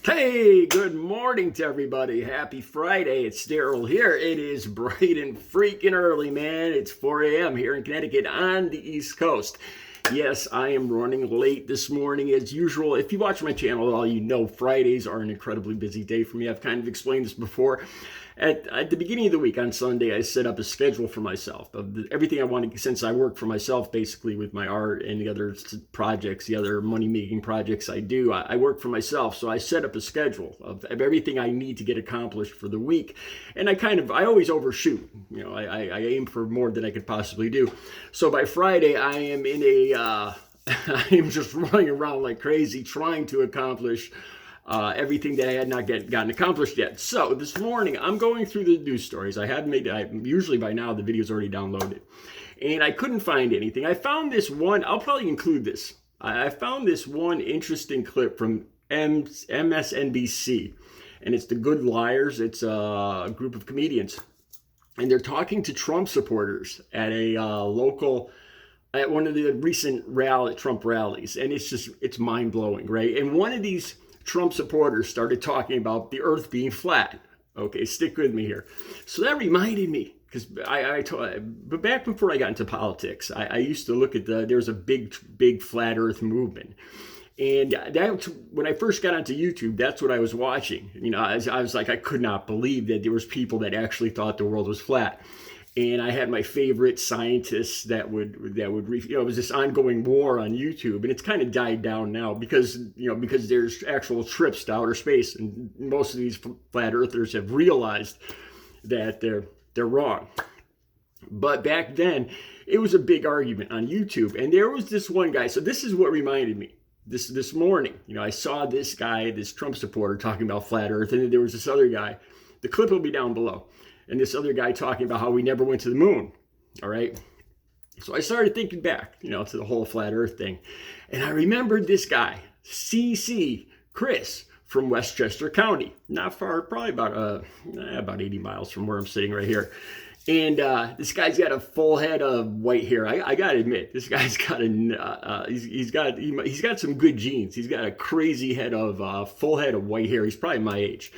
Hey, good morning to everybody. Happy Friday. It's Daryl here. It is bright and freaking early, man. It's 4 a.m. here in Connecticut on the East Coast. Yes, I am running late this morning as usual. If you watch my channel at all, you know Fridays are an incredibly busy day for me. I've kind of explained this before. At the beginning of the week on Sunday, I set up a schedule for myself of everything I wanted, since I work for myself basically with my art and the other projects, the other money-making projects I do. I work for myself, so I set up a schedule of everything I need to get accomplished for the week. And I always overshoot. I aim for more than I could possibly do. So by Friday, I am in I am just running around like crazy trying to accomplish everything that I had not gotten accomplished yet. So this morning, I'm going through the news stories. Usually by now the video's already downloaded. And I couldn't find anything. I found this one, I'll probably include this. I found this one interesting clip from MSNBC. And it's The Good Liars. It's a group of comedians. And they're talking to Trump supporters at at one of the recent Trump rallies. And it's mind-blowing, right? And one of these Trump supporters started talking about the earth being flat. Okay, stick with me here. So that reminded me, because but back before I got into politics, I used to look at there's a big flat earth movement. And when I first got onto YouTube, that's what I was watching. I was like, I could not believe that there was people that actually thought the world was flat. And I had my favorite scientists that would it was this ongoing war on YouTube, and it's kind of died down now because there's actual trips to outer space, and most of these flat earthers have realized that they're wrong. But back then, it was a big argument on YouTube, and there was this one guy. So this is what reminded me. This morning, I saw this guy, this Trump supporter, talking about flat Earth, and then there was this other guy. The clip will be down below. And this other guy talking about how we never went to the moon. All right. So I started thinking back, to the whole flat earth thing. And I remembered this guy, Chris from Westchester County. Not far, probably about 80 miles from where I'm sitting right here. And this guy's got a full head of white hair. I gotta admit, this guy's got he's got some good genes. He's got a crazy full head of white hair. He's probably my age.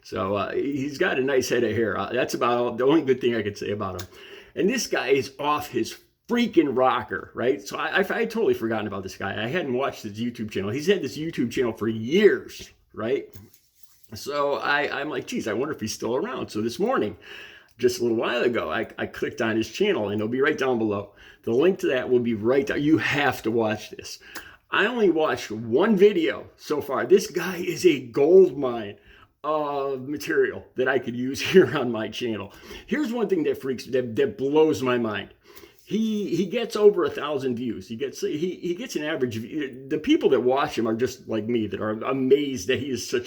So he's got a nice head of hair. That's about the only good thing I could say about him. And this guy is off his freaking rocker, right? So I totally forgotten about this guy. I hadn't watched his YouTube channel. He's had this YouTube channel for years, right? So I'm like, geez, I wonder if he's still around. So this morning, just a little while ago, I clicked on his channel, and it'll be right down below. The link to that will be right down. You have to watch this. I only watched one video so far. This guy is a gold mine of material that I could use here on my channel. Here's one thing that blows my mind. He gets over 1,000 views. He gets an average. The people that watch him are just like me, that are amazed that he is so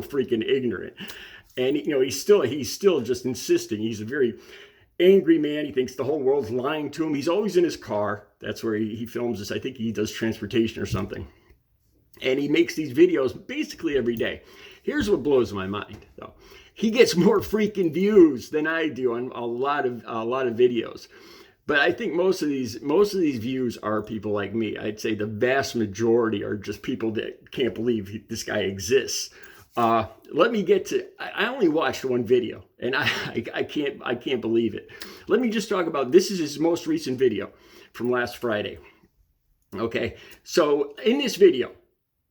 freaking ignorant. And he's still just insisting. He's a very angry man. He thinks the whole world's lying to him. He's always in his car. That's where he films this. I think he does transportation or something. And he makes these videos basically every day. Here's what blows my mind, though. He gets more freaking views than I do on a lot of videos. But I think most of these views are people like me. I'd say the vast majority are just people that can't believe this guy exists. Let me get to. I only watched one video, and I can't believe it. Let me just talk about this. Is his most recent video from last Friday. Okay, so in this video,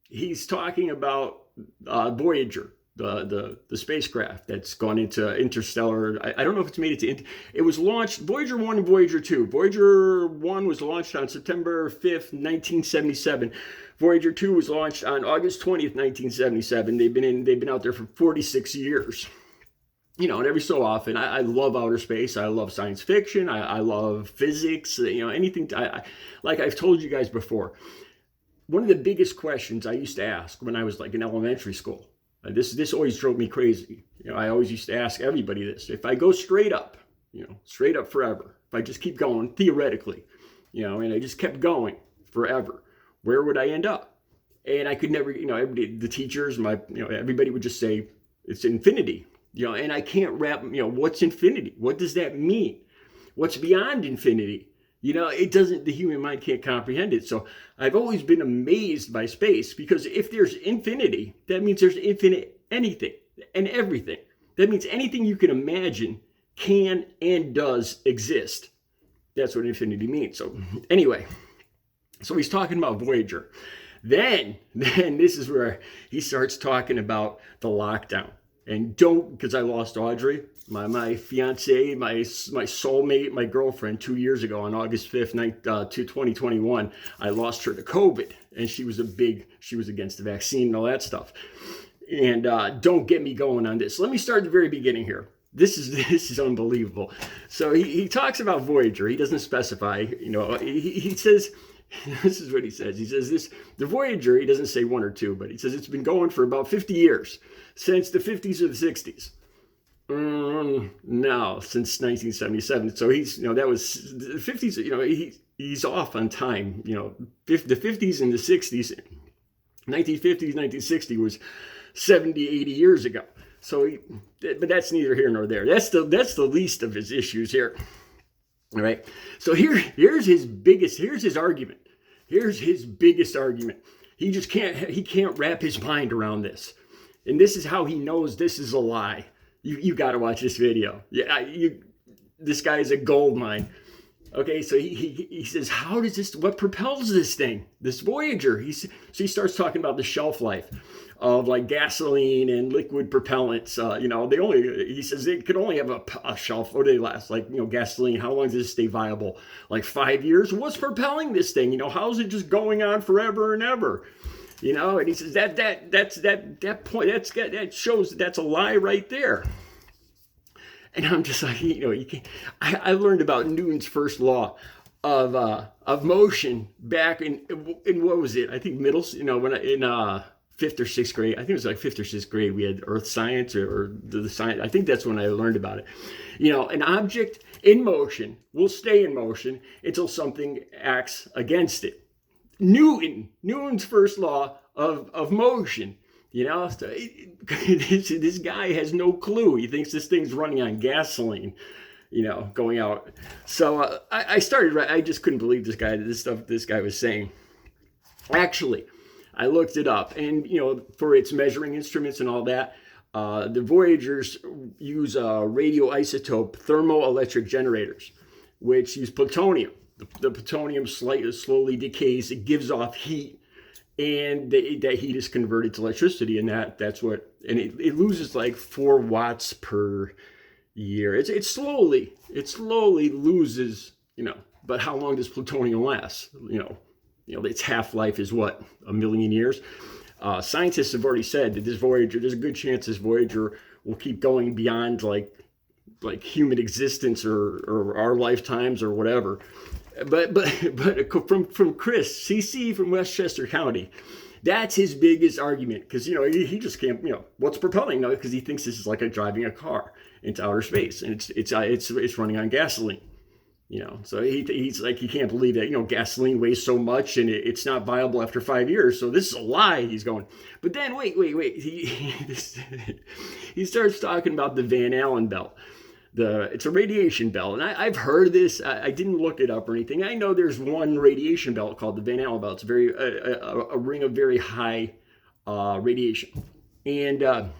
he's talking about Voyager, the spacecraft that's gone into interstellar. I don't know if it's made it to. It was launched, Voyager 1 and Voyager 2. Voyager 1 was launched on September 5th, 1977. Voyager 2 was launched on August 20th, 1977. They've been out there for 46 years. And every so often, I love outer space. I love science fiction. I love physics. Anything. Like I've told you guys before. One of the biggest questions I used to ask when I was like in elementary school, this always drove me crazy. I always used to ask everybody this: if I go straight up forever, if I just keep going theoretically, and I just kept going forever, where would I end up? And I could never, everybody, the teachers, everybody would just say it's infinity, and I can't wrap, what's infinity? What does that mean? What's beyond infinity? It doesn't, the human mind can't comprehend it. So I've always been amazed by space, because if there's infinity, that means there's infinite anything and everything. That means anything you can imagine can and does exist. That's what infinity means. So anyway, so he's talking about Voyager. Then this is where he starts talking about the lockdown. And because I lost Audrey, my fiance, my soulmate, my girlfriend, 2 years ago on August 5th, 2021, I lost her to COVID. And she was against the vaccine and all that stuff. And don't get me going on this. Let me start at the very beginning here. This is unbelievable. So he talks about Voyager. He doesn't specify, he says, this is what he says. He says the Voyager, he doesn't say 1 or 2, but he says it's been going for about 50 years, since the 50s or the 60s. No, since 1977. So that was the 50s, he's off on time. The 50s and the 60s, 1950s, 1960 was 70, 80 years ago. So, but that's neither here nor there. That's the least of his issues here. All right. So here's his argument. Here's his biggest argument. He can't wrap his mind around this. And this is how he knows this is a lie. You got to watch this video. Yeah, this guy is a gold mine. Okay, so he says, what propels this thing, this Voyager? So he starts talking about the shelf life of like gasoline and liquid propellants. He says it could only have a shelf. What do they last? Like, gasoline, how long does it stay viable? Like 5 years? What's propelling this thing? How is it just going on forever and ever? And he says that point, that shows that's a lie right there. And I'm just like, you can't. I learned about Newton's first law of motion back in what was it? I think in fifth or sixth grade. I think it was like fifth or sixth grade. We had earth science or the science. I think that's when I learned about it. An object in motion will stay in motion until something acts against it. Newton's first law of motion. So this guy has no clue. He thinks this thing's running on gasoline, going out. So I just couldn't believe this guy was saying. Actually, I looked it up, and for its measuring instruments and all that, the Voyagers use radioisotope thermoelectric generators, which use plutonium. The plutonium slowly decays. It gives off heat, and that heat is converted to electricity, and that's what. And it loses like 4 watts per year. It slowly loses. But how long does plutonium last? Its half-life is what, 1 million years. Scientists have already said that there's a good chance this Voyager will keep going beyond like human existence or our lifetimes or whatever. But from Chris CC from Westchester County, that's his biggest argument, because he just can't, what's propelling? No, because he thinks this is like driving a car into outer space, and it's running on gasoline. So he's like, he can't believe that gasoline weighs so much and it's not viable after 5 years. So this is a lie. He's going, but then wait. He starts talking about the Van Allen belt. It's a radiation belt, and I've heard of this. I didn't look it up or anything. I know there's one radiation belt called the Van Allen belt. It's a ring of very high radiation, and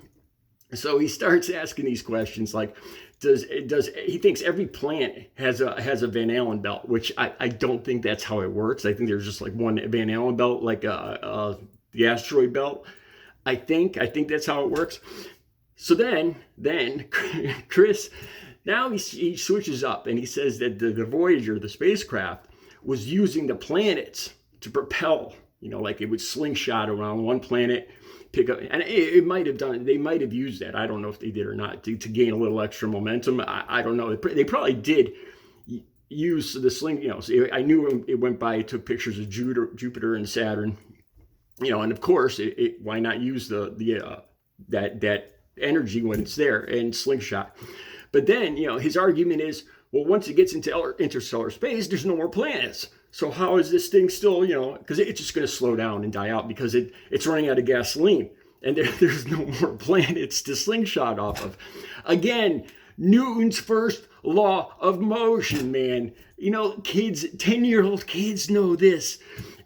so he starts asking these questions like, he thinks every planet has a Van Allen belt, which I don't think that's how it works. I think there's just like one Van Allen belt, like the asteroid belt. I think that's how it works. So then Chris, now he switches up and he says that the Voyager, the spacecraft, was using the planets to propel, like it would slingshot around one planet, pick up, and they might have used that. I don't know if they did or not to gain a little extra momentum. I don't know. They probably did use the sling, so I knew it went by, it took pictures of Jupiter and Saturn, and of course, why not use that energy when it's there and slingshot. But then his argument is, well, once it gets into interstellar space, there's no more planets, so how is this thing still, because it's just going to slow down and die out because it's running out of gasoline, and there's no more planets to slingshot off of. Again, Newton's first law of motion, man. You know, kids, 10-year-old kids know this.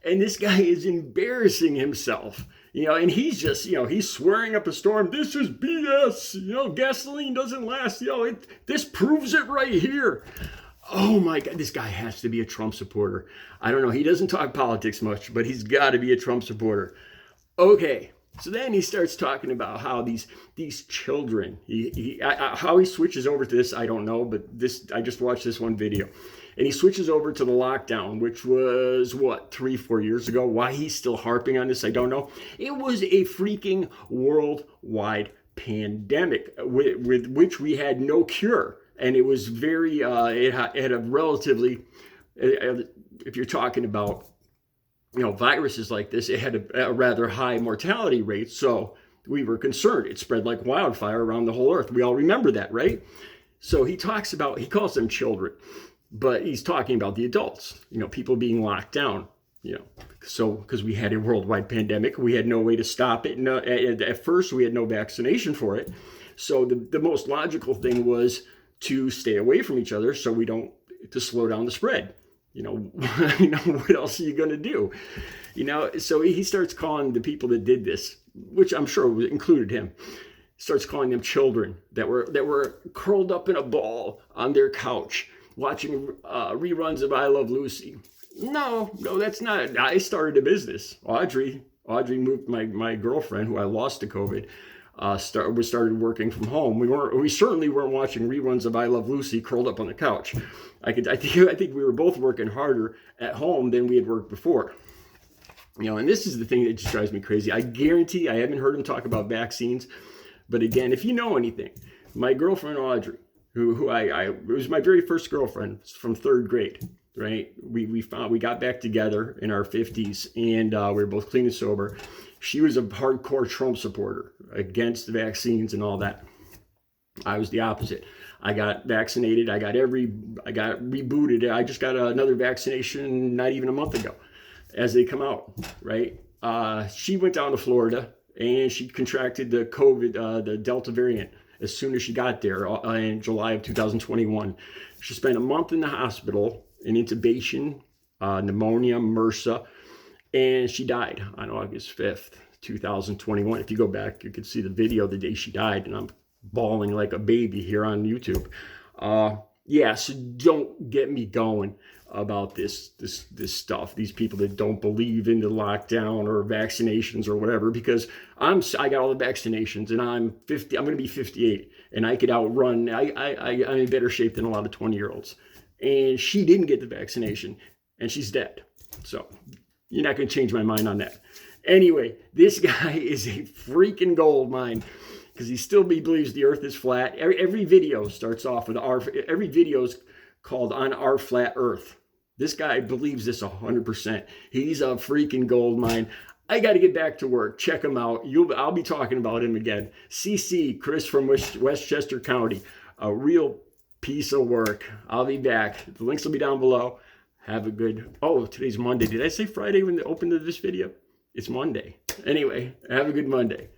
And this guy is embarrassing himself. You know, and he's just, you know, he's swearing up a storm. This is BS. You know, gasoline doesn't last. You know, this proves it right here. Oh my God, this guy has to be a Trump supporter. I don't know. He doesn't talk politics much, but he's got to be a Trump supporter. Okay. So then he starts talking about how these children, how he switches over to this, I don't know, but I just watched this one video. And he switches over to the lockdown, which was, 3-4 years ago. Why he's still harping on this, I don't know. It was a freaking worldwide pandemic with which we had no cure. And it was very, it had a relatively, if you're talking about, you know, viruses like this, it had a rather high mortality rate. So we were concerned. It spread like wildfire around the whole earth. We all remember that, right? So he calls them children, but he's talking about the adults, you know, people being locked down, you know, so because we had a worldwide pandemic, we had no way to stop it. No, at first we had no vaccination for it. So the most logical thing was to stay away from each other so to slow down the spread. You know, what else are you going to do? You know, so he starts calling the people that did this, which I'm sure included him, starts calling them children that were curled up in a ball on their couch watching reruns of I Love Lucy. No, that's not. I started a business. Audrey moved, my girlfriend, who I lost to COVID, we started working from home. We certainly weren't watching reruns of I Love Lucy curled up on the couch. I think we were both working harder at home than we had worked before. You know, and this is the thing that just drives me crazy. I guarantee I haven't heard him talk about vaccines, but again, if you know anything, my girlfriend Audrey, who was my very first girlfriend from 3rd grade, right? We got back together in our 50s, and we were both clean and sober. She was a hardcore Trump supporter against the vaccines and all that. I was the opposite. I got vaccinated. I got rebooted. I just got another vaccination not even a month ago as they come out, right? She went down to Florida and she contracted the COVID, the Delta variant, as soon as she got there in July of 2021. She spent a month in the hospital, in intubation, pneumonia, MRSA, and she died on August 5th, 2021. If you go back, you can see the video the day she died, and I'm bawling like a baby here on YouTube. So don't get me going about this stuff. These people that don't believe in the lockdown or vaccinations or whatever, because I got all the vaccinations and I'm 50. I'm going to be 58, and I could outrun. I'm in better shape than a lot of 20-year-olds. And she didn't get the vaccination, and she's dead. So you're not going to change my mind on that. Anyway, this guy is a freaking gold mine, because he believes the earth is flat. Every video starts off with every video is called On Our Flat Earth. This guy believes this 100%. He's a freaking gold mine. I got to get back to work. Check him out. I'll be talking about him again. CC, Chris from Westchester County. A real piece of work. I'll be back. The links will be down below. Have a good... Oh, today's Monday. Did I say Friday when they opened this video? It's Monday. Anyway, have a good Monday.